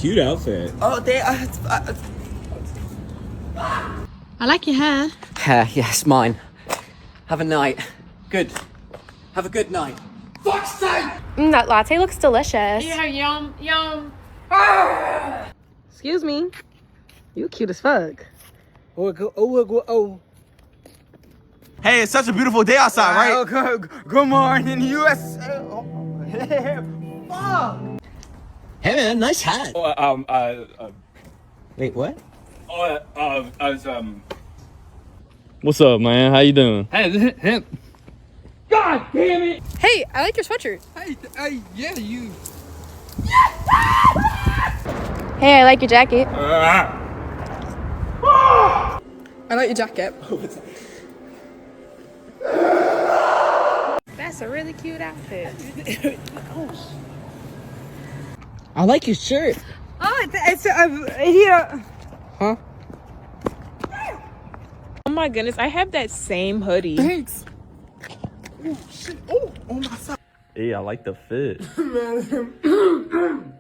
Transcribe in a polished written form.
cute outfit. Oh, I like your hair. Hair, yes, mine. Have a night. Good. Have a good night. Fuck's sake! That latte looks delicious. Yeah, yum, yum. Excuse me. You cute as fuck. Hey, it's such a beautiful day outside, right? Good morning, USA. Fuck! Hey man, nice hat. Wait, what? What's up, man? How you doing? Hey, him. God damn it! Hey, I like your sweatshirt. Hey, yeah, you. Hey, I like your jacket. I like your jacket. That's a really cute outfit. I like your shirt. Oh, it's here. Huh? Oh my goodness, I have that same hoodie. Thanks. Oh shit! Oh my side. Hey, I like the fit. Man.